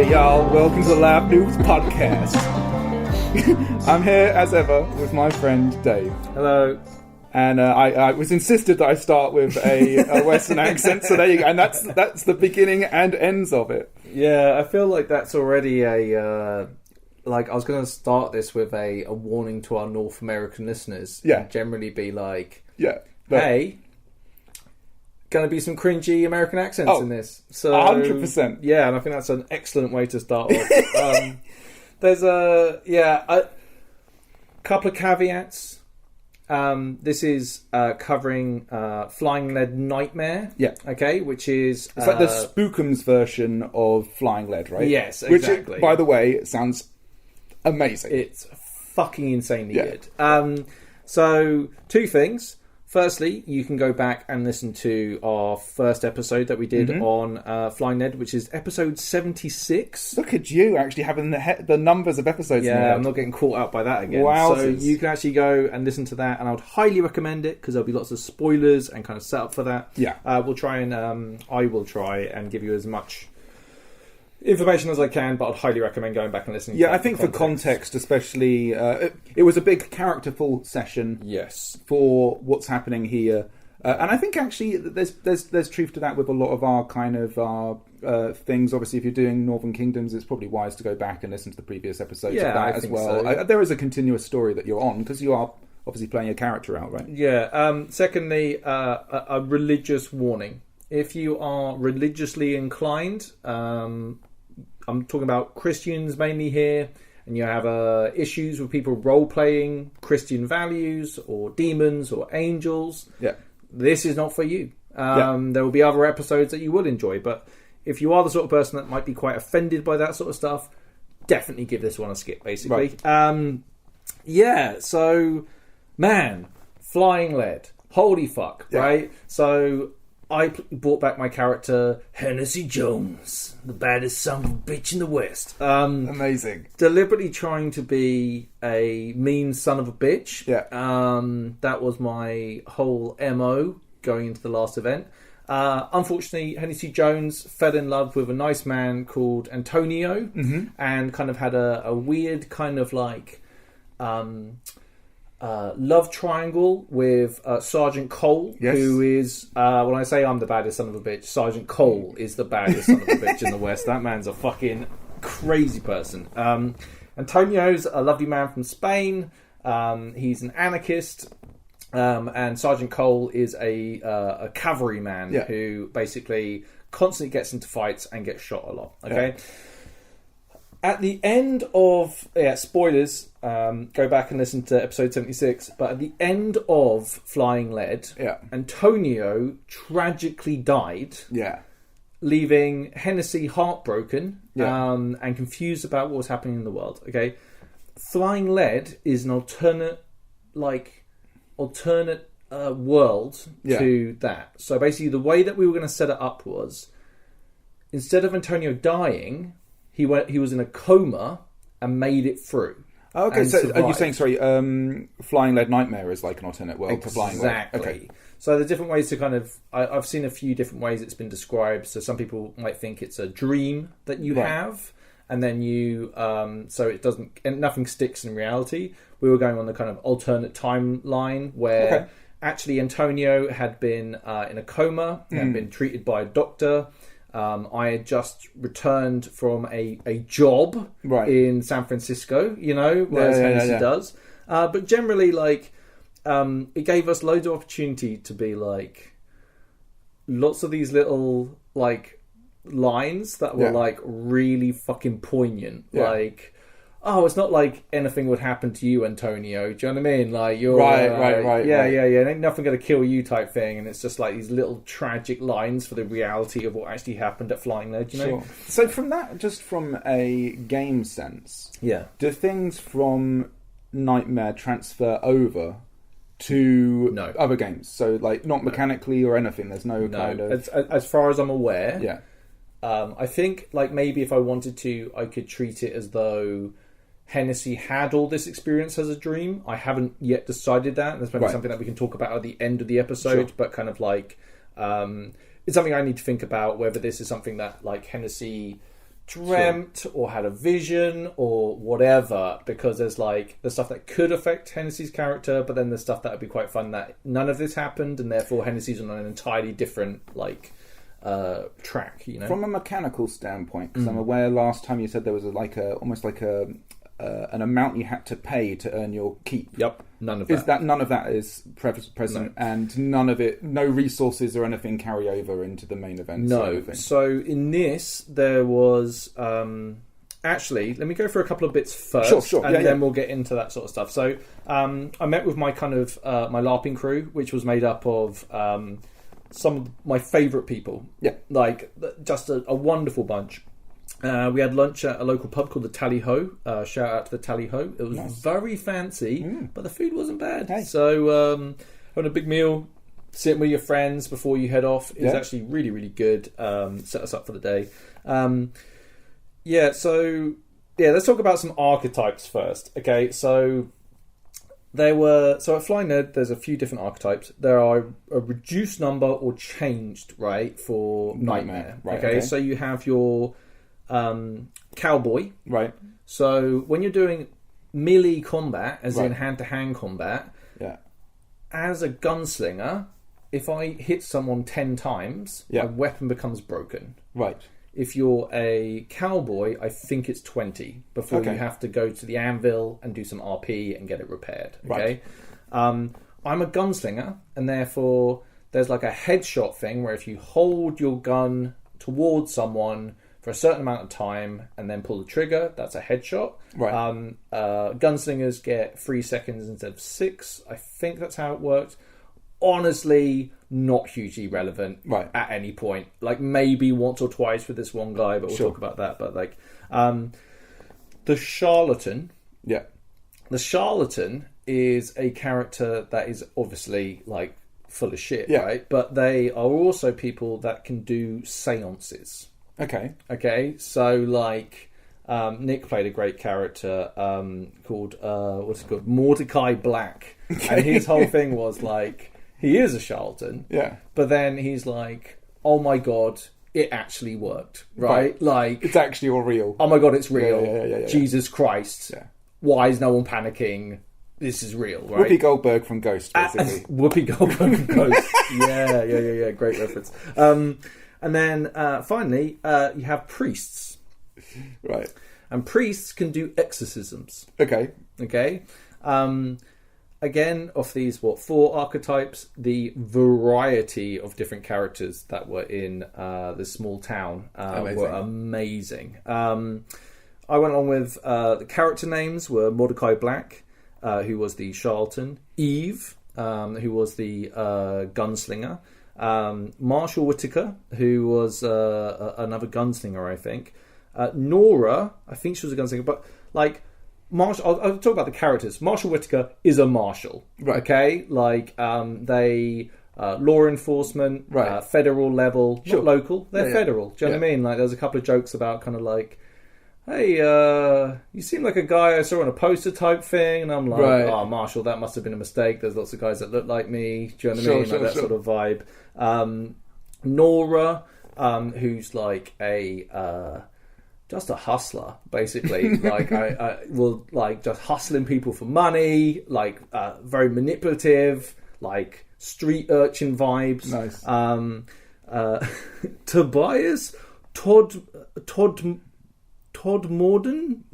Hey y'all, welcome to the Lab Noobs Podcast. I'm here as ever with my friend Dave. Hello. And I was insisted that I start with a Western accent, so there you go. And that's the beginning and ends of it. Yeah, I feel like that's already a... I was going to start this with a warning to our North American listeners. Yeah. And generally be like, Yeah. hey, going to be some cringy American accents in this. So 100%. Yeah, and I think that's an excellent way to start off. There's a couple of caveats. This is covering Flying Lead Nightmare. Yeah. Okay, which is... It's like the Spookums version of Flying Lead, right? Yes, exactly. Which, by the way, sounds amazing. It's fucking insanely good. So, two things. Firstly, you can go back and listen to our first episode that we did on Flying Lead, which is episode 76. Look at you actually having the numbers of episodes. Yeah, I'm not getting caught out by that again. Wow. So you can actually go and listen to that, and I would highly recommend it because there'll be lots of spoilers and kind of setup for that. Yeah. I will try and give you as much information as I can, but I'd highly recommend going back and listening. Yeah, I think for context, especially, it was a big characterful session. Yes, for what's happening here, and I think actually there's truth to that with a lot of our kind of things. Obviously, if you're doing Northern Kingdoms, it's probably wise to go back and listen to the previous episodes of that as well. So. There is a continuous story that you're on because you are obviously playing a character out, right? Yeah. Secondly, a religious warning. If you are religiously inclined, I'm talking about Christians mainly here, and you have issues with people role-playing Christian values or demons or angels, this is not for you. There will be other episodes that you will enjoy, but if you are the sort of person that might be quite offended by that sort of stuff, definitely give this one a skip, basically. Right. So, man, Flying Lead. Holy fuck, right? So... I brought back my character, Hennessy Jones, the baddest son of a bitch in the West. Amazing. Deliberately trying to be a mean son of a bitch. Yeah. That was my whole MO going into the last event. Unfortunately, Hennessy Jones fell in love with a nice man called Antonio and kind of had a weird kind of like... love triangle with Sergeant Cole, who is, when I say I'm the baddest son of a bitch, Sergeant Cole is the baddest son of a bitch in the West. That man's a fucking crazy person. Antonio's a lovely man from Spain. He's an anarchist. And Sergeant Cole is a cavalryman who basically constantly gets into fights and gets shot a lot. Okay. Yeah. At the end of... spoilers. Go back and listen to episode 76. But at the end of Flying Lead, Antonio tragically died. Yeah. Leaving Hennessy heartbroken and confused about what was happening in the world. Okay. Flying Lead is an alternate world to that. So basically the way that we were going to set it up was, instead of Antonio dying... He was in a coma and made it through. Okay, so survived. Are you saying, Flying Lead Nightmare is like an alternate world to Flying Lead? Exactly. Okay. So the different ways to kind of... I've seen a few different ways it's been described. So some people might think it's a dream that you have, and then you... so it doesn't... And nothing sticks in reality. We were going on the kind of alternate timeline where actually Antonio had been in a coma, had been treated by a doctor... I had just returned from a job in San Francisco, as Hennessy does. But generally, it gave us loads of opportunity to be lots of these little lines that were really fucking poignant. It's not like anything would happen to you, Antonio. Do you know what I mean? You're right. Yeah. Ain't nothing gonna kill you, type thing. And it's just these little tragic lines for the reality of what actually happened at Flying Lead. You know. Sure. So from that, just from a game sense, do things from Nightmare transfer over to other games? So not mechanically or anything. There's no kind of... As far as I'm aware, I think maybe if I wanted to, I could treat it as though Hennessy had all this experience as a dream. I haven't yet decided that. There's maybe something that we can talk about at the end of the episode, but kind of it's something I need to think about, whether this is something that Hennessy dreamt or had a vision or whatever, because there's like the stuff that could affect Hennessy's character, but then there's stuff that would be quite fun that none of this happened, and therefore Hennessy's on an entirely different track, you know. From a mechanical standpoint, because I'm aware last time you said there was almost like an amount you had to pay to earn your keep. Yep, none of that. None of that is present, and no resources or anything carry over into the main event. No. So in this, there was actually. Let me go through a couple of bits first, sure, and then we'll get into that sort of stuff. So I met with my kind of my LARPing crew, which was made up of some of my favourite people. Yeah, like just a wonderful bunch. We had lunch at a local pub called the Tally Ho. Shout out to the Tally Ho. It was very fancy, but the food wasn't bad. Hey. So having a big meal, sitting with your friends before you head off is actually really, really good. Set us up for the day. Let's talk about some archetypes first. Okay, so at Flying Nerd, there's a few different archetypes. There are a reduced number or changed, right, for Nightmare. Right, okay, so you have your cowboy, right? So when you're doing melee combat, as in hand-to-hand combat, as a gunslinger, if I hit someone 10 times, my weapon becomes broken. Right. If you're a cowboy, I think it's 20 before you have to go to the anvil and do some RP and get it repaired. Okay. Right. I'm a gunslinger, and therefore there's like a headshot thing where if you hold your gun towards someone for a certain amount of time and then pull the trigger, that's a headshot. Right. Gunslingers get 3 seconds instead of 6. I think that's how it works. Honestly, not hugely relevant at any point. Like maybe once or twice with this one guy, but we'll talk about that. But like the charlatan. Yeah. The charlatan is a character that is obviously like full of shit, right? But they are also people that can do seances. Okay. So like Nick played a great character called Mordecai Black, and his whole thing was like he is a charlatan, but then he's like, oh my god, it actually worked, right? Like it's actually all real. Oh my god, it's real. Yeah. Jesus Christ, why is no one panicking? This is real, right? Whoopi Goldberg from Ghost, basically. Whoopi Goldberg from Ghost. Yeah. Great reference. And then finally, you have priests. Right. And priests can do exorcisms. Okay. Again, of these, 4 archetypes, the variety of different characters that were in this small town were amazing. I went on with the character names were Mordecai Black, who was the charlatan, Eve, who was the gunslinger, Marshall Whitaker, who was another gunslinger, I think. Nora, I think she was a gunslinger, but like Marshall, I'll talk about the characters. Marshall Whitaker is a marshal, okay? Like they law enforcement, federal level, not local. They're federal. Do you know what I mean? Like there's a couple of jokes about kind of like, hey, you seem like a guy I saw on a poster type thing, and I'm like, oh, Marshall, that must have been a mistake. There's lots of guys that look like me. Do you know what I mean? Like that sort of vibe. Nora, who's like just a hustler, basically. Like I will like just hustling people for money, like very manipulative, like street urchin vibes. Nice. Tobias Todd Morden,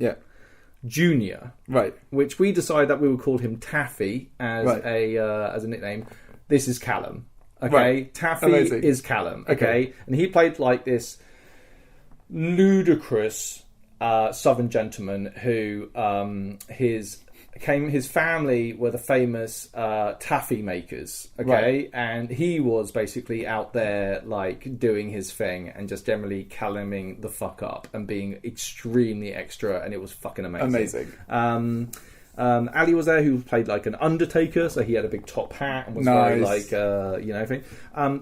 Jr. Right. Which we decided that we would call him Taffy as a nickname. This is Callum. Okay, Taffy is Callum. Okay, and he played like this ludicrous Southern gentleman who his family were the famous taffy makers. Okay, and he was basically out there like doing his thing and just generally Calluming the fuck up and being extremely extra, and it was fucking amazing. Ali was there, who played like an undertaker, so he had a big top hat and was very like thing.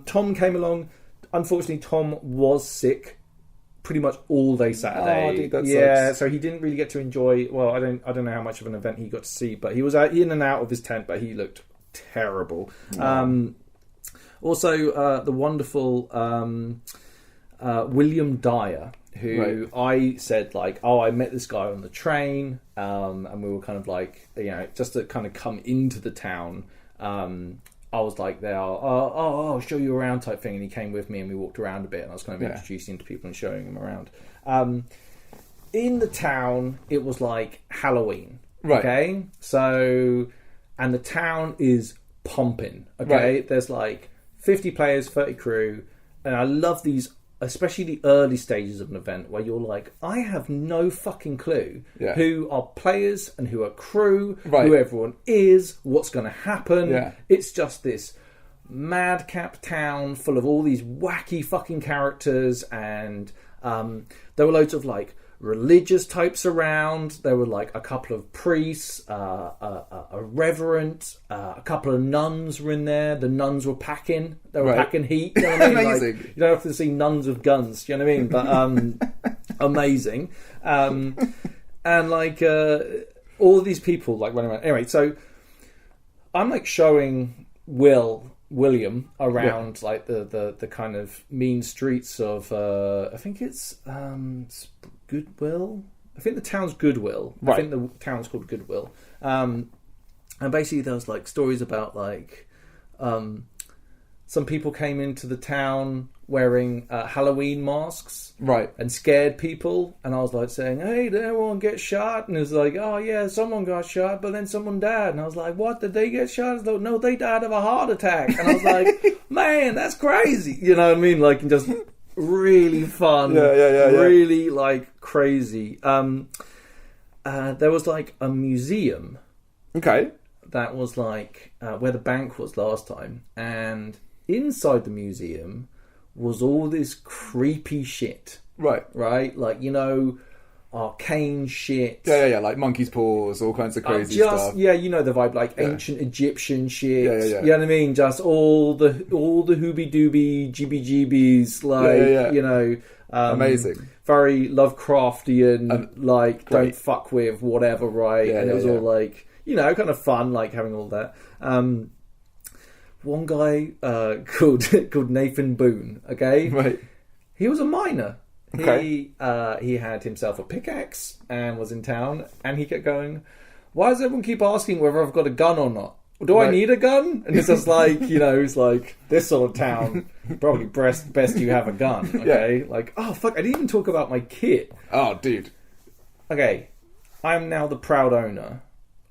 Tom came along. Unfortunately, Tom was sick pretty much all day Saturday. Oh, dude, that sucks. So he didn't really get to enjoy. Well, I don't know how much of an event he got to see, but he was in and out of his tent, but he looked terrible. Also, the wonderful William Dyer, who I said like, oh, I met this guy on the train, and we were kind of like, just to kind of come into the town. I was like, I'll show you around type thing, and he came with me, and we walked around a bit, and I was kind of introducing him to people and showing him around. In the town, it was like Halloween, okay? So, and the town is pumping, okay? Right. There's like 50 players, 30 crew, and I love these, especially the early stages of an event where you're like, I have no fucking clue who are players and who are crew, who everyone is, what's going to happen. Yeah. It's just this madcap town full of all these wacky fucking characters, and there were loads of like religious types around. There were like a couple of priests, a reverend, a couple of nuns were in there. The nuns were packing. They were packing heat. You know what I mean? Amazing. Like, you don't have to see nuns with guns. Do you know what I mean? But amazing. And like all these people like running around. Anyway, so I'm like showing William around like the kind of mean streets of I think it's Goodwill. I think the town's Goodwill. I think the town's called Goodwill. And basically there was like stories about like some people came into the town wearing Halloween masks, and scared people. And I was like saying, "Hey, did everyone get shot?" And it was like, "Oh yeah, someone got shot, but then someone died." And I was like, "What? Did they get shot?" Like, "No, they died of a heart attack." And I was like, "Man, that's crazy." You know what I mean? Like, just really fun, really like crazy. There was like a museum, that was like where the bank was last time, and inside the museum was all this creepy shit, right? Like, arcane shit, like monkey's paws, all kinds of crazy stuff. The vibe, like ancient Egyptian shit. You know what I mean? Just all the hooby dooby gb gibs, like amazing, very Lovecraftian, like great. Don't fuck with whatever, and it was all like kind of fun, like having all that. One guy called Nathan Boone, he was a miner. He had himself a pickaxe and was in town, and he kept going, "Why does everyone keep asking whether I've got a gun or not? Do I need a gun?" And it's just like, it's like, this sort of town, probably best you have a gun, Like, oh fuck, I didn't even talk about my kit. Oh, dude. Okay, I'm now the proud owner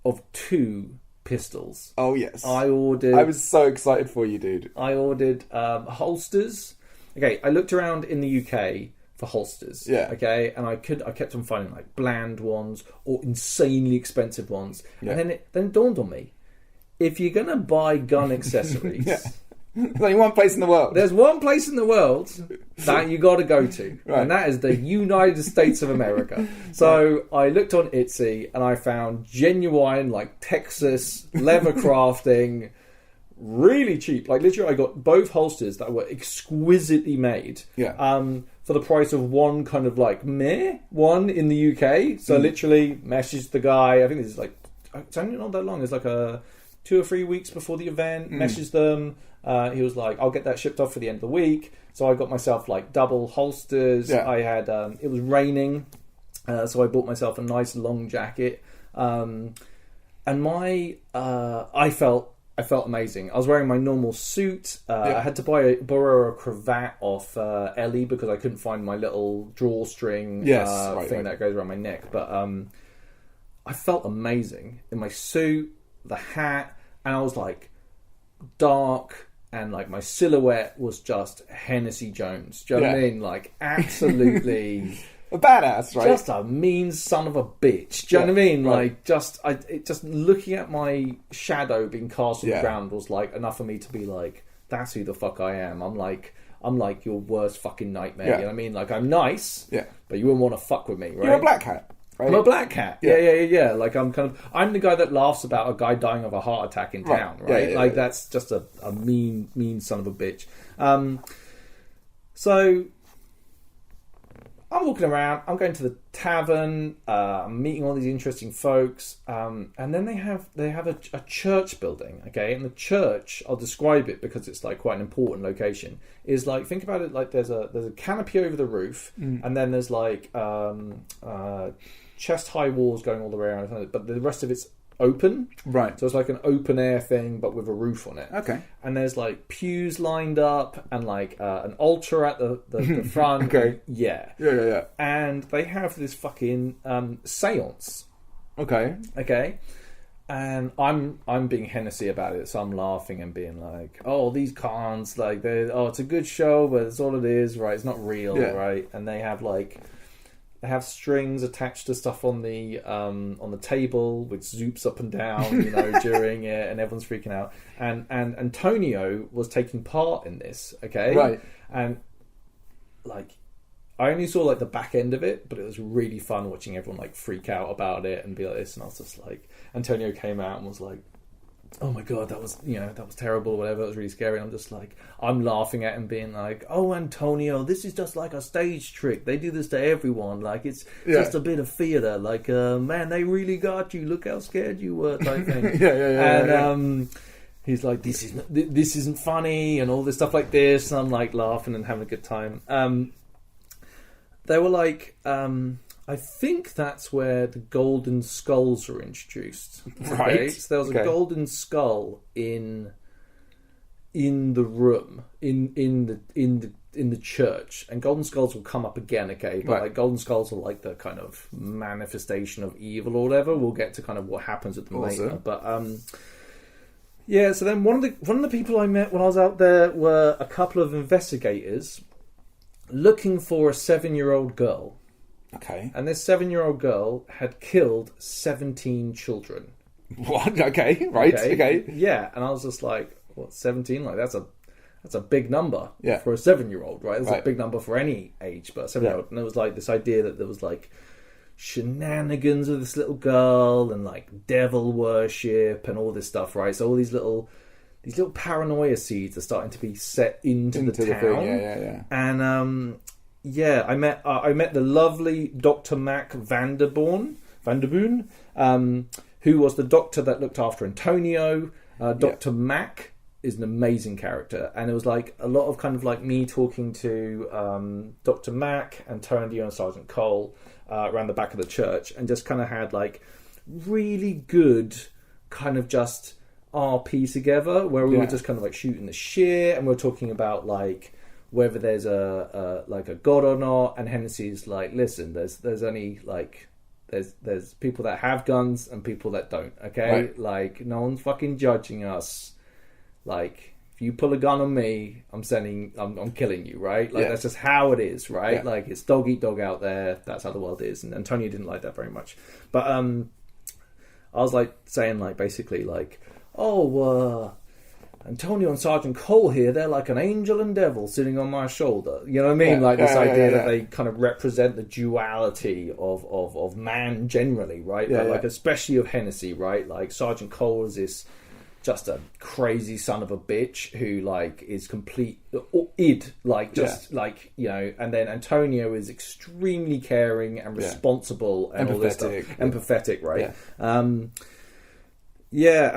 of 2 pistols. Oh yes. I was so excited for you, dude. I ordered holsters. Okay, I looked around in the UK for holsters. Okay, and I kept on finding like bland ones or insanely expensive ones. And then it dawned on me, if you're gonna buy gun accessories, there's only one place in the world. There's one place in the world that you got to go to, and that is the United States of America. So I looked on Etsy and I found genuine, like Texas leather crafting, really cheap. Like literally, I got both holsters that were exquisitely made. For the price of one kind of like one in the UK. So literally messaged the guy. I think this is like, it's only not that long. It's like 2 or 3 weeks before the event. Messaged them. He was like, "I'll get that shipped off for the end of the week." So I got myself like double holsters. I had it was raining, so I bought myself a nice long jacket. And I felt amazing. I was wearing my normal suit. I had to borrow a cravat off Ellie because I couldn't find my little drawstring thing that goes around my neck. But I felt amazing in my suit, the hat, and I was like dark, and like my silhouette was just Hennessy Jones. Do you know what I mean? Like absolutely a badass, right? Just a mean son of a bitch. Do you know what I mean? Like just looking at my shadow being cast on the ground was like enough for me to be like, that's who the fuck I am. I'm like your worst fucking nightmare. You know what I mean? Like I'm nice, but you wouldn't want to fuck with me, right? You're a black hat. Right? I'm a black cat. Yeah. Like I'm the guy that laughs about a guy dying of a heart attack in town, right? Like that's just a mean son of a bitch. So I'm walking around, I'm going to the tavern, I'm meeting all these interesting folks, and then they have a church building, okay? And the church, I'll describe it because it's like quite an important location, is like, think about it like there's a canopy over the roof, and then there's like chest high walls going all the way around, but the rest of it's open, right? So it's like an open air thing but with a roof on it. Okay. And there's like pews lined up and like an altar at the front. Okay. Yeah And they have this fucking seance. Okay. And I'm being Hennessy about it, so I'm laughing and being like, oh, these cons, like, it's a good show, but it's all it is, right? It's not real, right? And they have strings attached to stuff on the table, which zoops up and down, during it, and everyone's freaking out. And Antonio was taking part in this, okay? Right. And like, I only saw like the back end of it, but it was really fun watching everyone like freak out about it and be like this. And I was just like, Antonio came out and was like, oh my god, that was terrible or whatever, it was really scary. And I'm just like, I'm laughing at him being like, oh, Antonio, this is just like a stage trick, they do this to everyone, like it's just a bit of theatre, like man, they really got you, look how scared you were, type thing. And he's like, this isn't funny and all this stuff like this, and I'm like laughing and having a good time. They were like, I think that's where the golden skulls were introduced. Right. Okay? So there was a golden skull in the room, in the church, and golden skulls will come up again. Okay, but like golden skulls are like the kind of manifestation of evil or whatever. We'll get to kind of what happens with them later. But so then one of the people I met when I was out there were a couple of investigators looking for a 7-year-old girl. Okay. And this 7-year-old girl had killed 17 children. What? Okay. Right. Okay. Yeah. And I was just like, what, 17? Like, that's a big number for a 7-year-old, right? That's a big number for any age, but a 7-year-old. And it was like this idea that there was like shenanigans with this little girl and like devil worship and all this stuff, right? So all these little paranoia seeds are starting to be set into the town. Thing. Yeah. And I met the lovely Dr. Mac Vanderboon, who was the doctor that looked after Antonio. Dr. Mac is an amazing character, and it was like a lot of kind of like me talking to Dr. Mac, Antonio, and Sergeant Cole around the back of the church, and just kind of had like really good kind of just RP together, where we were just kind of like shooting the shit, and we were talking about like whether there's a god or not. And Hennessy's like, listen, there's only like there's people that have guns and people that don't, okay? Right. Like, no one's fucking judging us. Like, if you pull a gun on me, I'm killing you, right? Like, that's just how it is, right? Yeah. Like, it's dog eat dog out there. That's how the world is. And Antonio didn't like that very much. But I was like saying like basically like, Antonio and Sergeant Cole here, they're like an angel and devil sitting on my shoulder. You know what I mean? Like this idea that they kind of represent the duality of man generally, right? But like especially of Hennessy, right? Like Sergeant Cole is this just a crazy son of a bitch who like is complete id, like just like, and then Antonio is extremely caring and responsible and all this stuff. Empathetic, right? And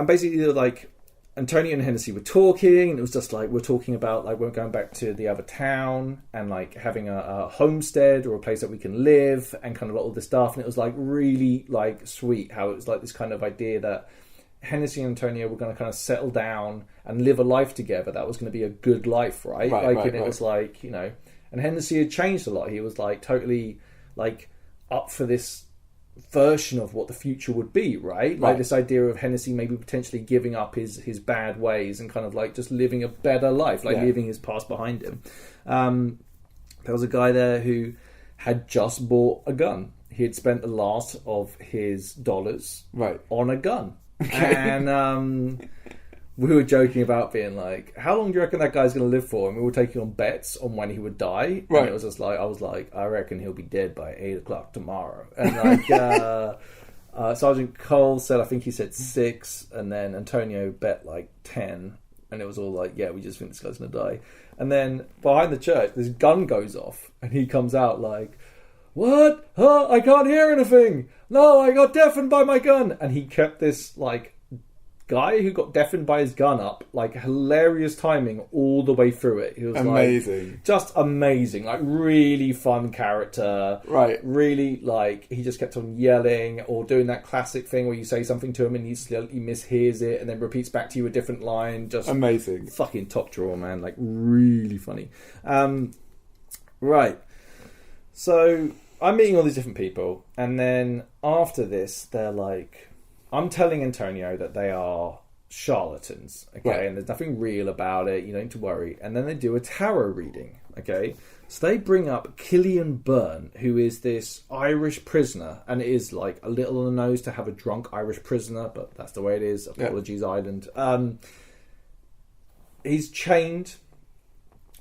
basically like Antonio and Hennessy were talking, and it was just like we're talking about like we're going back to the other town and like having a homestead or a place that we can live and kind of all this stuff. And it was like really like sweet how it was like this kind of idea that Hennessy and Antonio were going to kind of settle down and live a life together that was going to be a good life, right? It was like, and Hennessy had changed a lot. He was like totally like up for this version of what the future would be, right? Like this idea of Hennessy maybe potentially giving up his bad ways and kind of like just living a better life, like leaving his past behind him. There was a guy there who had just bought a gun. He had spent the last of his dollars on a gun. Okay. And we were joking about being like, how long do you reckon that guy's going to live for? And we were taking on bets on when he would die. Right. And it was just like, I was like, I reckon he'll be dead by 8 o'clock tomorrow. And like, Sergeant Cole said, I think he said 6. And then Antonio bet like 10. And it was all like, yeah, we just think this guy's going to die. And then behind the church, this gun goes off. And he comes out like, what? Huh? I can't hear anything. No, I got deafened by my gun. And he kept this, like, guy who got deafened by his gun up, like, hilarious timing all the way through it. He was amazing. Like, just amazing. Like, really fun character. Right. Really, like, he just kept on yelling or doing that classic thing where you say something to him and he mishears it and then repeats back to you a different line. Just amazing. Fucking top drawer, man. Like, really funny. Right. So, I'm meeting all these different people, and then after this, they're like, I'm telling Antonio that they are charlatans, okay, right. And there's nothing real about it, you don't need to worry. And then they do a tarot reading, okay? So they bring up Killian Byrne, who is this Irish prisoner, and it is like a little on the nose to have a drunk Irish prisoner, but that's the way it is. Apologies, Island. He's chained.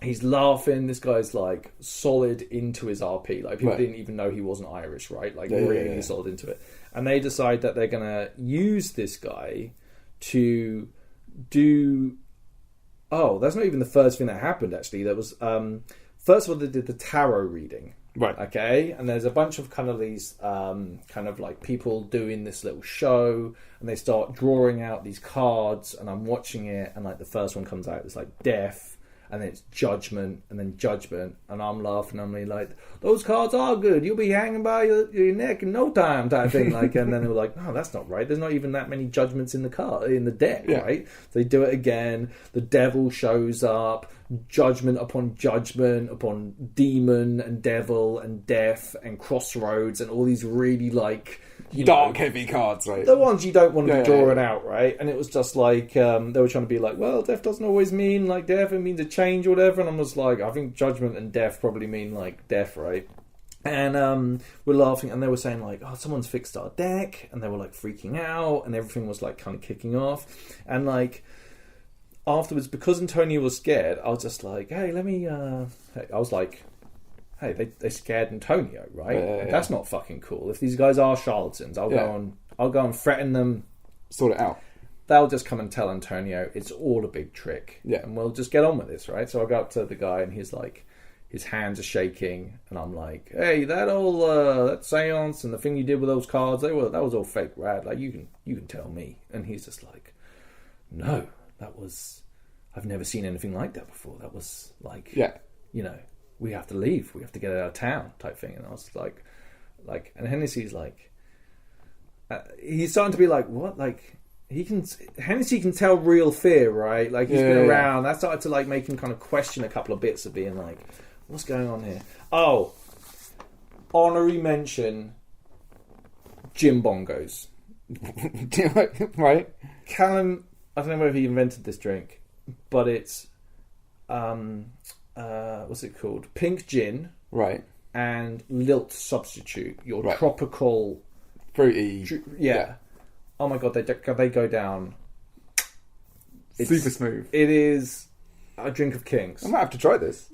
He's laughing. This guy's like solid into his RP. Like people didn't even know he wasn't Irish, right? Like really solid into it. And they decide that they're going to use this guy to do... Oh, that's not even the first thing that happened, actually. There was... First of all, they did the tarot reading. Right. Okay? And there's a bunch of kind of these kind of like people doing this little show, and they start drawing out these cards, and I'm watching it, and like the first one comes out, it's like death, and then it's judgment, and then judgment, and I'm laughing. I'm like, those cards are good. You'll be hanging by your neck in no time, type thing. Like, and then they were like, no, that's not right. There's not even that many judgments in the deck, right? So they do it again. The devil shows up. Judgment upon demon and devil and death and crossroads and all these really like dark heavy cards, right? The ones you don't want to be drawing out, right? And it was just like they were trying to be like, well, death doesn't always mean like death, it means a change or whatever. And I was like, I think judgment and death probably mean like death, right? And we're laughing, and they were saying like, oh, someone's fixed our deck, and they were like freaking out, and everything was like kind of kicking off. And like afterwards, because Antonio was scared, I was just like, hey, let me I was like, hey, they scared Antonio, right? That's not fucking cool. If these guys are charlatans, I'll go and threaten them, sort it out. They'll just come and tell Antonio it's all a big trick, and we'll just get on with this, right? So I go up to the guy, and he's like, his hands are shaking, and I'm like, hey, that seance and the thing you did with those cards, that was all fake, right? Like you can tell me. And he's just like, no, I've never seen anything like that before. That was like, we have to leave. We have to get out of town type thing. And I was like, and Hennessy's like, he's starting to be like, what? Like, Hennessy can tell real fear, right? Like, he's been around. That started to like make him kind of question a couple of bits of being like, what's going on here? Oh, honorary mention, Jim Bongos. Right. Callum, I don't know whether he invented this drink, but it's what's it called? Pink gin, right? And lilt substitute. Your tropical fruity, Oh my god, they go down. It's super smooth. It is a drink of kings. I might have to try this.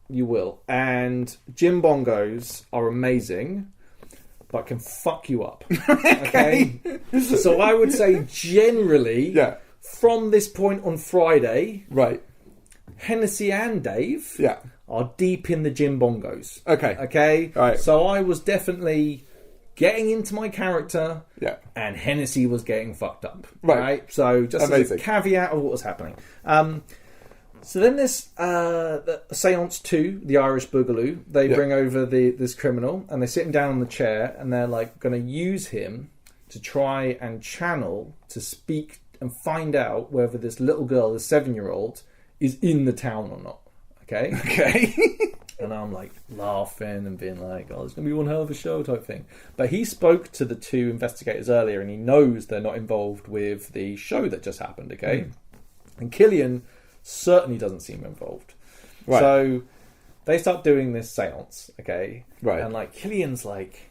You will. And Jim Bongos are amazing, but can fuck you up. Okay. So I would say generally, from this point on Friday, right, Hennessy and Dave are deep in the Jim Bongos. Okay. All right. So I was definitely getting into my character, and Hennessy was getting fucked up. Right? So just as a caveat of what was happening. So then this Seance 2, the Irish Boogaloo, they bring over this criminal, and they sit him down on the chair, and they're like going to use him to try and channel, to speak and find out whether this little girl, this 7-year-old, is in the town or not. Okay. And I'm like laughing and being like, oh, it's going to be one hell of a show type thing. But he spoke to the 2 investigators earlier, and he knows they're not involved with the show that just happened, okay? And Killian certainly doesn't seem involved. Right. So they start doing this seance, okay? Right. And like Killian's like,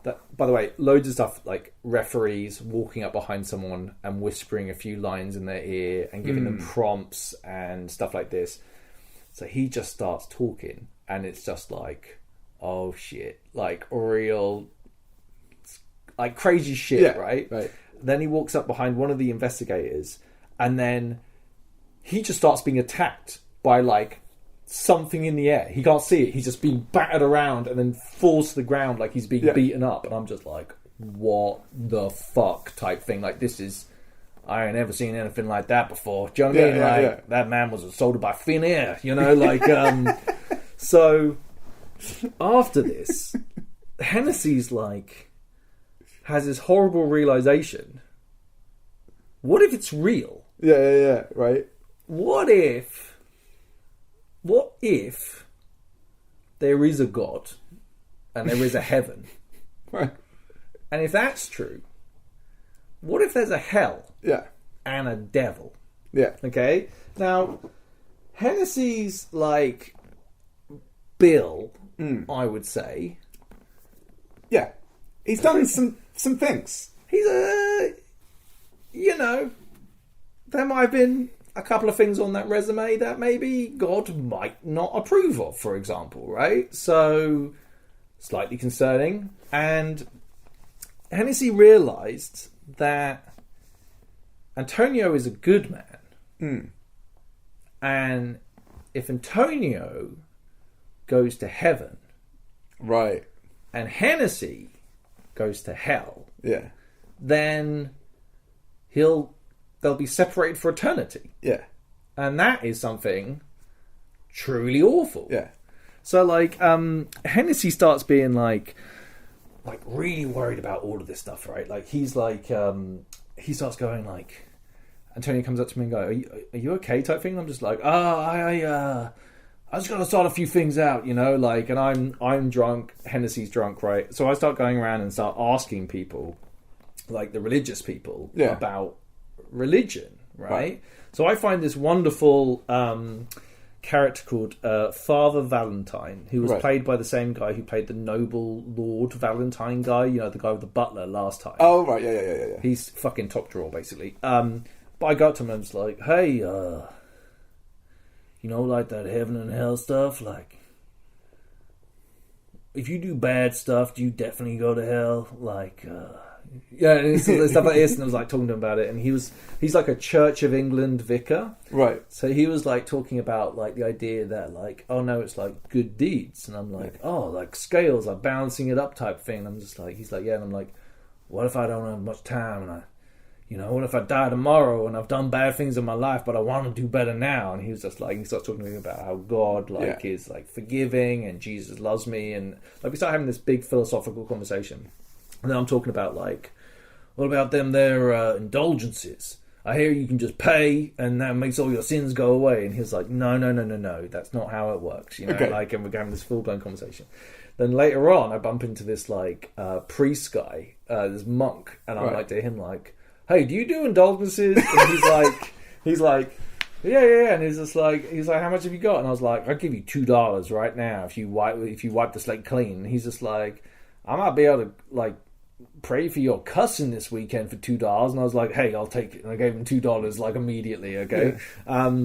that. By the way, loads of stuff like referees walking up behind someone and whispering a few lines in their ear and giving them prompts and stuff like this. So he just starts talking, and it's just like, oh shit, like real, like crazy shit, right? Then he walks up behind one of the investigators, and then he just starts being attacked by like something in the air. He can't see it. He's just being battered around and then falls to the ground like he's being beaten up. And I'm just like, what the fuck type thing. Like, this is... I ain't never seen anything like that before. Do you know what I mean? That man was assaulted by thin air, you know? Like, so, after this, Hennessy's like, has this horrible realization. What if it's real? Yeah, right. What if there is a God and there is a heaven? Right. And if that's true, what if there's a hell? Yeah. And a devil? Yeah. Okay? Now, Hennessy's, like, bill, I would say... Yeah. He's done some things. He's you know, there might have been a couple of things on that resume that maybe God might not approve of, for example, right? So, slightly concerning. And Hennessy realised that Antonio is a good man. And if Antonio goes to heaven... Right. And Hennessy goes to hell... Yeah. Then they'll be separated for eternity. Yeah. And that is something truly awful. Yeah. So, like, Hennessy starts being, like really worried about all of this stuff, right? Like, he's like, he starts going, like, Antonio comes up to me and goes, are you okay type thing? And I'm just like, I just got to sort a few things out, you know, like, and I'm drunk, Hennessy's drunk, right? So I start going around and start asking people, like the religious people, about religion, right? So I find this wonderful character called Father Valentine, who was played by the same guy who played the noble Lord Valentine guy, you know, the guy with the butler last time. Oh, right, yeah. He's fucking top drawer, basically. But I got to him and was like, hey, you know, like that heaven and hell stuff, like, if you do bad stuff, do you definitely go to hell? Like, yeah, and stuff like this, and I was like talking to him about it, and he's like a Church of England vicar, right? So he was like talking about like the idea that like, oh no, it's like good deeds, and I'm like, oh, like scales, like balancing it up type thing. And I'm just like, he's like, yeah, and I'm like, what if I don't have much time, and what if I die tomorrow and I've done bad things in my life, but I want to do better now? And he was just like, he starts talking to me about how God is like forgiving and Jesus loves me, and like we start having this big philosophical conversation. And then I'm talking about like, what about their indulgences? I hear you can just pay and that makes all your sins go away. And he's like, no, that's not how it works. You know, like, and we're having this full blown conversation. Then later on, I bump into this like priest guy, this monk, and I'm like to him like, hey, do you do indulgences? And he's like, yeah. And he's like, how much have you got? And I was like, I'll give you $2 right now if you wipe the slate clean. And he's just like, I might be able to like pray for your cussing this weekend for $2. And I was like, hey, I'll take it. And I gave him $2 like immediately. Okay. Yeah.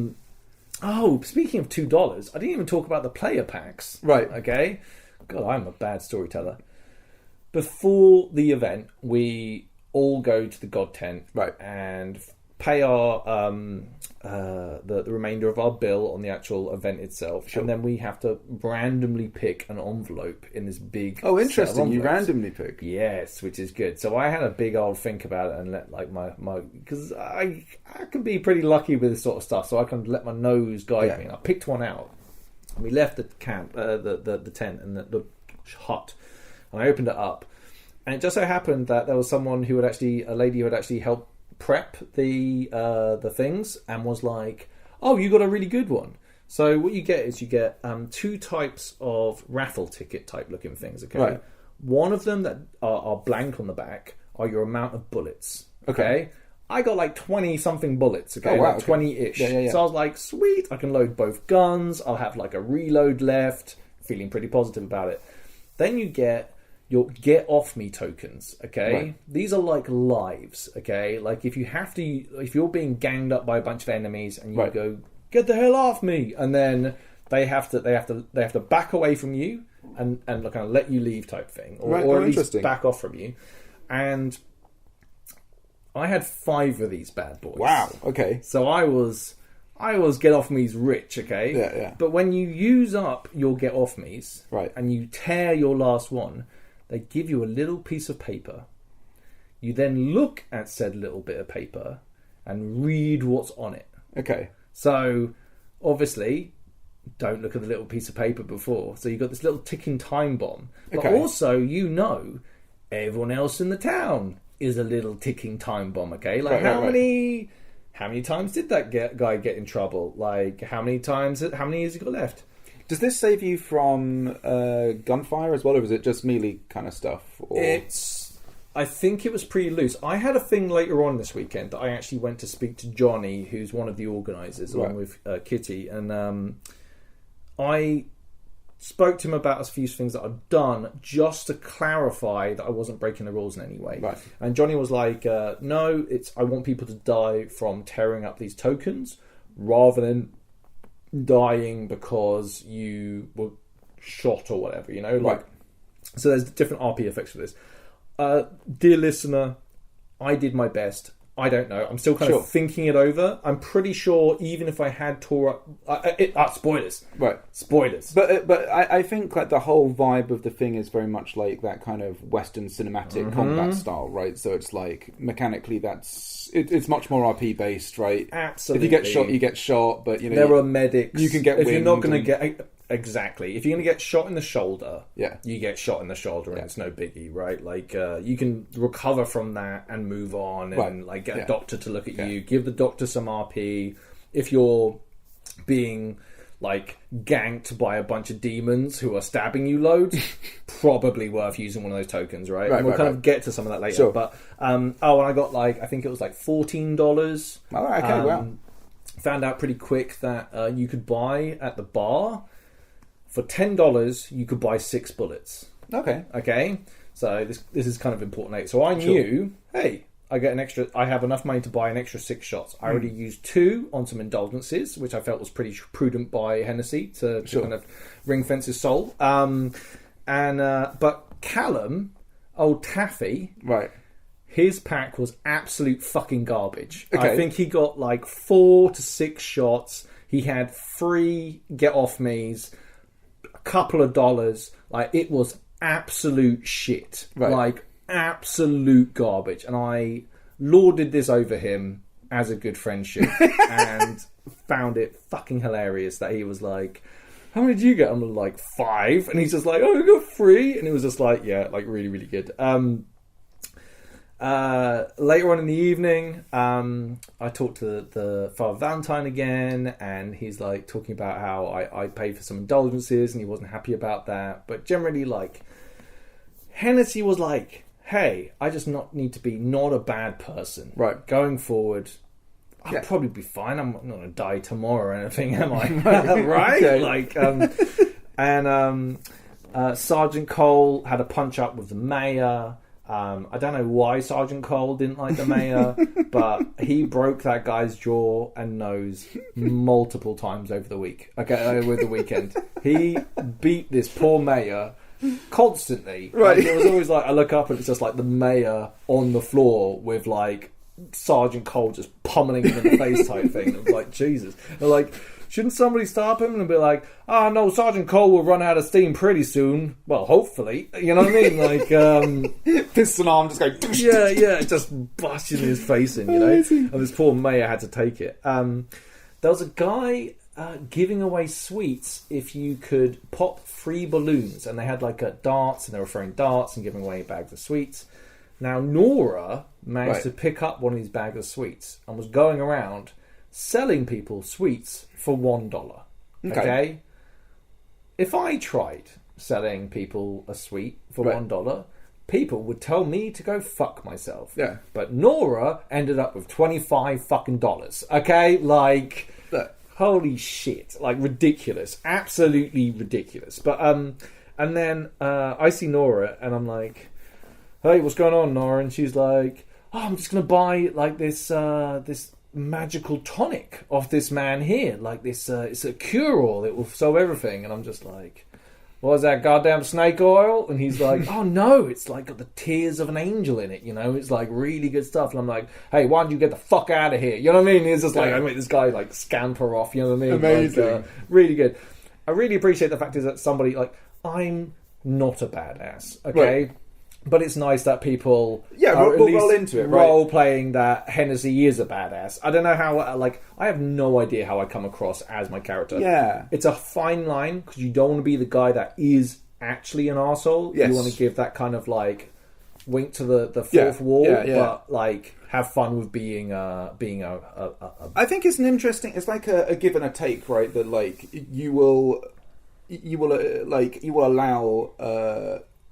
Oh, speaking of $2, I didn't even talk about the player packs. Right. Okay. God, I'm a bad storyteller. Before the event, we all go to the God tent, and pay our the remainder of our bill on the actual event itself, and then we have to randomly pick an envelope in this big. Oh, interesting! You randomly pick. Yes, which is good. So I had a big old think about it and let like my because I can be pretty lucky with this sort of stuff, so I can let my nose guide me. And I picked one out, and we left the camp, the tent, and the hut, and I opened it up. And it just so happened that there was a lady who had actually helped prep the things, and was like, oh, you got a really good one. So what you get is you get two types of raffle ticket type looking things, okay? Right. One of them that are blank on the back are your amount of bullets, okay? I got like 20 something bullets, okay? Oh, wow, like 20-ish. Yeah. So I was like, sweet, I can load both guns, I'll have like a reload left, feeling pretty positive about it. Then you get your get off me tokens, okay? Right. These are like lives, okay? Like if you're being ganged up by a bunch of enemies and you go, get the hell off me, and then they have to back away from you and kind of let you leave type thing, or at least back off from you. And I had 5 of these bad boys. Wow. Okay. So I was I was get off me's rich, okay? Yeah. But when you use up your get off me's, right, and you tear your last one, they give you a little piece of paper. You then look at said little bit of paper and read what's on it. Okay. So, obviously, don't look at the little piece of paper before. So you've got this little ticking time bomb. But also, everyone else in the town is a little ticking time bomb, okay? Like, how many times did that guy get in trouble? Like, how many has he got left? Does this save you from gunfire as well, or is it just melee kind of stuff? Or... I think it was pretty loose. I had a thing later on this weekend that I actually went to speak to Johnny, who's one of the organisers, along with Kitty, and I spoke to him about a few things that I've done just to clarify that I wasn't breaking the rules in any way. Right. And Johnny was like, no, I want people to die from tearing up these tokens rather than dying because you were shot or whatever, like. So there's different RP effects for this. Dear listener, I did my best. I don't know. I'm still kind of thinking it over. I'm pretty sure even if I had tore up... spoilers. Right. Spoilers. But I think like the whole vibe of the thing is very much like that kind of Western cinematic combat style, right? So it's like mechanically it's much more RP based, right? Absolutely. If you get shot, you get shot, but there are medics. You can get if you're not going to get... Exactly. If you're going to get shot in the shoulder, you get shot in the shoulder and it's no biggie, right? Like, you can recover from that and move on and like get a doctor to look at you, give the doctor some RP. If you're being like ganked by a bunch of demons who are stabbing you loads, probably worth using one of those tokens, right? And we'll kind of get to some of that later. Sure. But, and I got I think it was $14. Oh, okay, wow. Found out pretty quick that you could buy at the bar... For $10, you could buy 6 bullets. Okay. So this is kind of important. So I knew, hey, I have enough money to buy an extra 6 shots. I already used 2 on some indulgences, which I felt was pretty prudent by Hennessy to kind of ring fence his soul. But Callum, old Taffy, right, his pack was absolute fucking garbage. Okay. I think he got 4 to 6 shots. He had 3 get off me's. Couple of dollars, it was absolute shit, absolute garbage, and I lauded this over him as a good friendship and found it fucking hilarious that he was like, how many did you get? I'm like 5, and he's just like, oh, I got 3, and it was just really, really good. Later on in the evening, I talked to the Father Valentine again, and he's talking about how I paid for some indulgences and he wasn't happy about that. But generally, Hennessy was like, hey, I just need to be not a bad person. Right. Going forward, I'll probably be fine. I'm not going to die tomorrow or anything, am I? Right? Okay. Sergeant Cole had a punch up with the mayor. I don't know why Sergeant Cole didn't like the mayor, but he broke that guy's jaw and nose multiple times over the weekend. He beat this poor mayor constantly. Right. It was always I look up and it's just the mayor on the floor with Sergeant Cole just pummeling him in the face type thing. It was Jesus. They're shouldn't somebody stop him and be like, no, Sergeant Cole will run out of steam pretty soon. Well, hopefully. You know what I mean? Piston arm just going... Yeah, just busting his face in, And this poor mayor had to take it. There was a guy giving away sweets if you could pop 3 balloons. And they had darts, and they were throwing darts and giving away bags of sweets. Now, Nora managed to pick up one of these bags of sweets and was going around selling people sweets for $1. Okay? If I tried selling people a sweet for $1, people would tell me to go fuck myself. Yeah. But Nora ended up with $25 fucking dollars. Okay? Holy shit. Ridiculous. Absolutely ridiculous. But and then I see Nora and I'm like, hey, what's going on, Nora? And she's like, I'm just gonna buy this magical tonic of this man here, it's a cure-all, it will solve everything. And I'm just like, what was that, goddamn snake oil? And he's like, oh no, it's like got the tears of an angel in it, you know, it's like really good stuff. And I'm like, hey, why don't you get the fuck out of here? You know what I mean? He's just like, I make this guy like scamper off, you know what I mean? Amazing. Like, really good. I really appreciate the fact is that somebody, like, I'm not a badass, okay? Right. But it's nice that people are at least roll into it, right? Role playing that Hennessy is a badass. I don't know how, like, I have no idea how I come across as my character. Yeah. It's a fine line because you don't want to be the guy that is actually an arsehole. Yes. You want to give that kind of, like, wink to the fourth wall, but, like, have fun with being a I think it's an interesting, it's like a give and a take, right? That, like, you will allow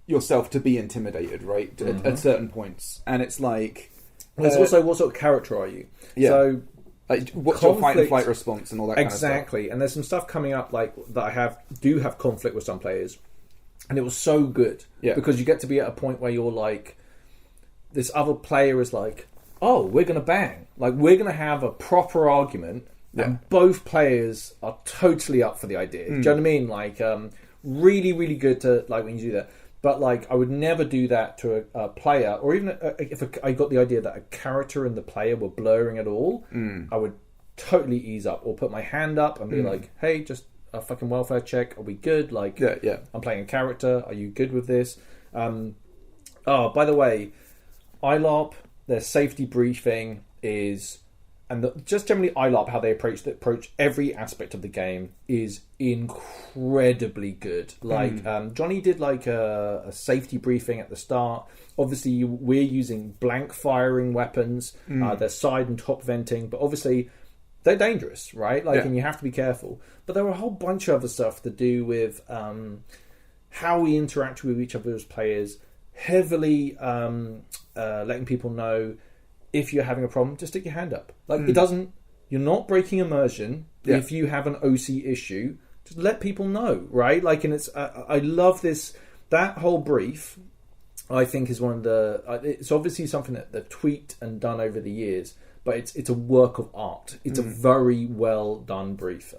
yourself to be intimidated, right? At certain points, and it's like there's also what sort of character are you? Yeah. So, like, what's your fight and flight response and all that kind of stuff. Exactly. And there's some stuff coming up like that I have conflict with some players, and it was so good because you get to be at a point where you're like, this other player is like, oh, we're gonna bang, like we're gonna have a proper argument, and both players are totally up for the idea. Do you know what I mean? Like, really, really good to like when you do that. But, like, I would never do that to a player, or even if I got the idea that a character and the player were blurring at all, I would totally ease up or put my hand up and be like, hey, just a fucking welfare check. Are we good? Like, I'm playing a character. Are you good with this? Oh, by the way, EYELarp, their safety briefing is... And just generally EYELarp, how they approach every aspect of the game is incredibly good. Like, Johnny did like a safety briefing at the start. Obviously, we're using blank firing weapons. They're side and top venting. But obviously, they're dangerous, right? Like, and you have to be careful. But there were a whole bunch of other stuff to do with how we interact with each other as players. Heavily letting people know, if you're having a problem, just stick your hand up. Like, it doesn't... You're not breaking immersion. If you have an OC issue, just let people know, right? Like, and it's... I love this... That whole brief, I think, is one of the... It's obviously something that they've tweaked and done over the years, but it's a work of art. It's a very well done brief.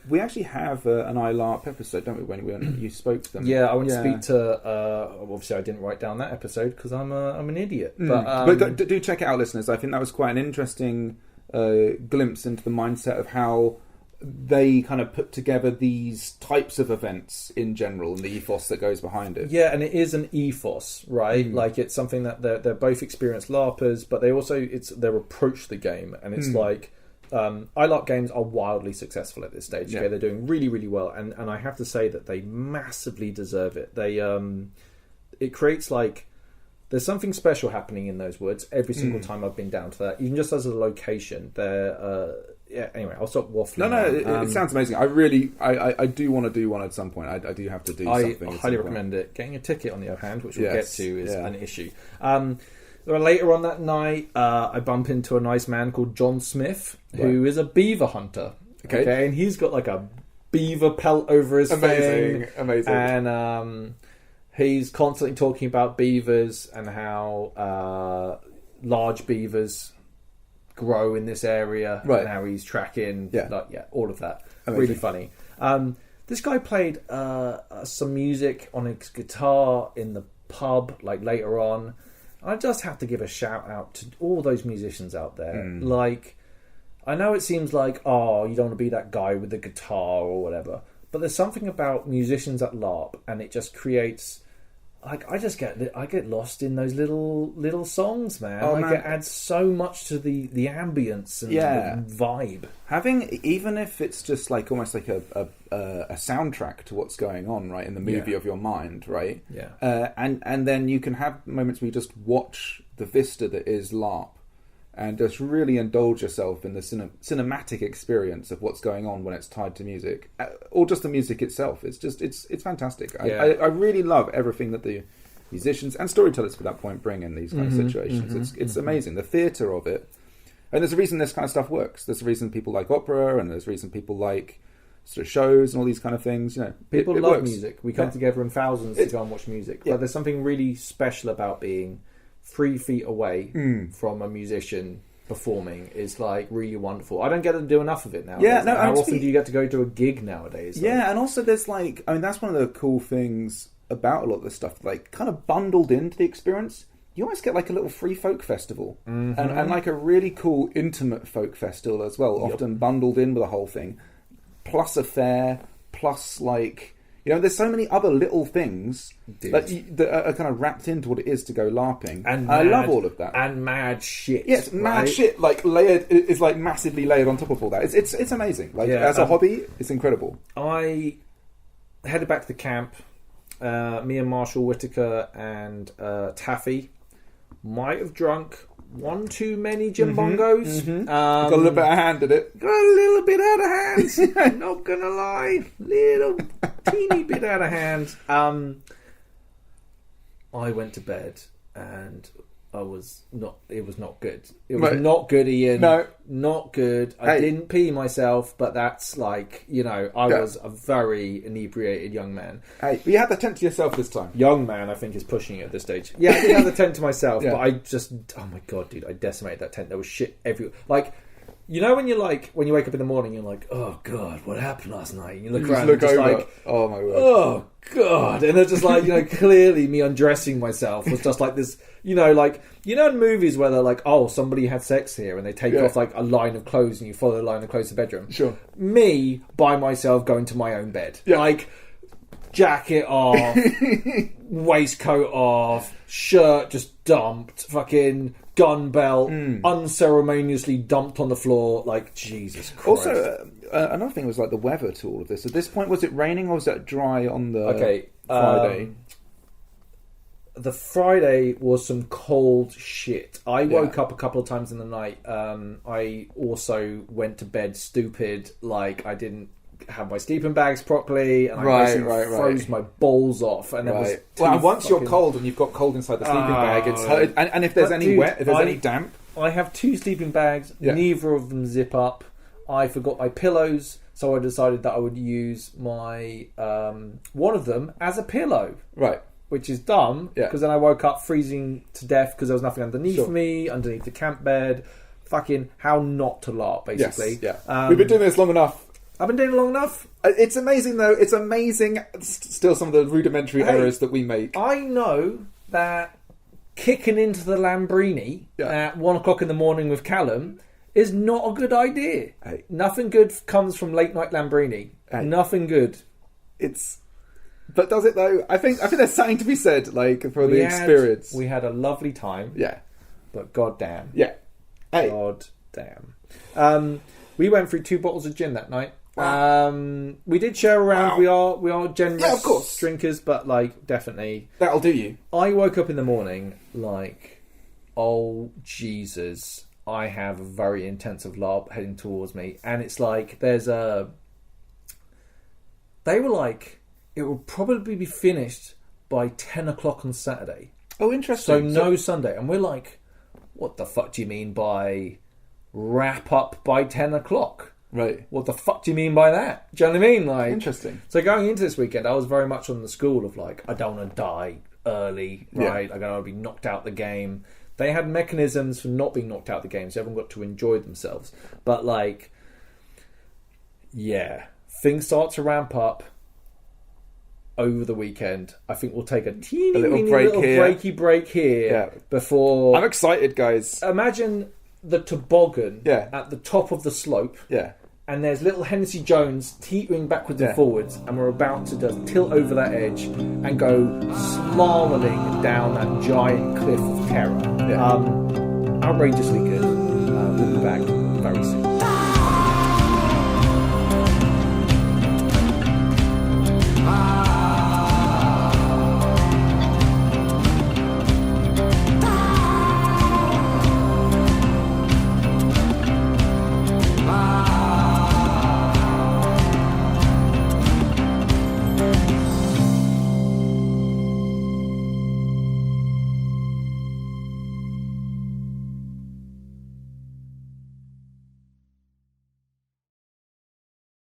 We actually have an EYELarp episode, don't we, when you spoke to them? Yeah, I want to speak to... obviously, I didn't write down that episode because I'm an idiot. But do check it out, listeners. I think that was quite an interesting glimpse into the mindset of how they kind of put together these types of events in general and the ethos that goes behind it. Yeah, and it is an ethos, right? Like, it's something that they're both experienced LARPers, but they also... It's their approach to the game, and it's like... EYELarp games are wildly successful at this stage. Okay, they're doing really, really well, and I have to say that they massively deserve it. They it creates like there's something special happening in those woods every single time I've been down to that, even just as a location. They're anyway, I'll stop waffling. No, it sounds amazing. I do want to do one at some point. I do have to do something. I highly recommend it. Getting a ticket, on the other hand, which we'll get to, is an issue. Later on that night, I bump into a nice man called John Smith, who is a beaver hunter. Okay, and he's got like a beaver pelt over his thing. Amazing. And he's constantly talking about beavers and how large beavers grow in this area, and how he's tracking, all of that. Amazing. Really funny. This guy played some music on his guitar in the pub, like later on. I just have to give a shout out to all those musicians out there. Like, I know it seems like, oh, you don't want to be that guy with the guitar or whatever, but there's something about musicians at LARP, and it just creates... Like, I get lost in those little songs, man. It adds so much to the ambience and the vibe. Having, even if it's just like almost like a soundtrack to what's going on, right, in the movie of your mind, right? Yeah. And then you can have moments where you just watch the vista that is LARP, and just really indulge yourself in the cinematic experience of what's going on when it's tied to music, or just the music itself. It's fantastic. I really love everything that the musicians and storytellers, for that point, bring in these kind of situations. It's amazing, the theatre of it. And there's a reason this kind of stuff works. There's a reason people like opera, and there's a reason people like sort of shows and all these kind of things. You know, people love works. Music. We come together in thousands to go and watch music. But there's something really special about being 3 feet away from a musician performing is like really wonderful. I don't get to do enough of it now. Yeah, no. How often do you get to go to a gig nowadays? Yeah, and also there's like, I mean, that's one of the cool things about a lot of this stuff. Like, kind of bundled into the experience, you almost get like a little free folk festival, and like a really cool intimate folk festival as well. Often bundled in with the whole thing, plus a fair, plus like. You know, there's so many other little things that are kind of wrapped into what it is to go LARPing. And I love all of that. And mad shit. Yes, mad shit, like layered, is like massively layered on top of all that. It's amazing. Like, as a hobby, it's incredible. I headed back to the camp. Me and Marshall Whitaker and Taffy might have drunk one too many Jim Bongos. Got a little bit out of hand, did it? Got a little bit out of hand. Not gonna lie, little teeny bit out of hand. I went to bed and it was not good. It was not good, Ian. No, not good. I didn't pee myself, but that's like, you know, I was a very inebriated young man. Hey, but you had the tent to yourself this time. Young man, I think, is pushing it at this stage. Yeah, I did have the tent to myself, but I just, oh my god, dude, I decimated that tent. There was shit everywhere. Like, you know when you wake up in the morning, you're like, oh god, what happened last night? And you look around and just over. Like, oh my word. Oh god. And it's just like, you know, clearly me undressing myself was just like this, you know, like, you know in movies where they're like, oh, somebody had sex here, and they take off like a line of clothes and you follow the line of clothes to the bedroom. Sure. Me, by myself, going to my own bed. Yeah. Like, jacket off, waistcoat off, shirt just dumped, fucking gun belt, unceremoniously dumped on the floor. Like, Jesus Christ. Also, another thing was like the weather to all of this. At this point, was it raining or was it dry on the Friday? The Friday was some cold shit. I woke up a couple of times in the night. I also went to bed stupid, like I didn't have my sleeping bags properly, and I froze my balls off. And it was once you're cold and you've got cold inside the sleeping bag, it's and if there's any wet, if there's any damp. I have 2 sleeping bags. Neither of them zip up. I forgot my pillows, so I decided that I would use my one of them as a pillow. Right. Which is dumb, because then I woke up freezing to death because there was nothing underneath me, underneath the camp bed. Fucking how not to LARP, basically. Yes, we've been doing this long enough. I've been doing it long enough. It's amazing, though. It's amazing, still, some of the rudimentary errors that we make. I know that kicking into the Lambrini at 1 o'clock in the morning with Callum is not a good idea. Nothing good comes from late night Lambrini. Nothing good. But does it though? I think there's something to be said, like for the experience. We had a lovely time. Yeah, but goddamn. Yeah. Hey. Goddamn. We went through 2 bottles of gin that night. Wow. We did share around. Wow. We are generous drinkers, but like definitely that'll do you. I woke up in the morning like, oh Jesus, I have a very intensive LARP heading towards me, and it's like they were like, it will probably be finished by 10 o'clock on Saturday. Oh, interesting. So no Sunday. And we're like, what the fuck do you mean by wrap up by 10 o'clock? Right. What the fuck do you mean by that? Do you know what I mean? Like, interesting. So going into this weekend, I was very much on the school of like, I don't want to die early, right? I don't want to be knocked out the game. They had mechanisms for not being knocked out the game, so everyone got to enjoy themselves. But like, things start to ramp up over the weekend. I think we'll take a breaky break here before. I'm excited, guys. Imagine the toboggan at the top of the slope. Yeah. And there's little Hennessy Jones teetering backwards and forwards, and we're about to just tilt over that edge and go slaloming down that giant cliff of terror. Yeah. Outrageously good. We'll be back very soon.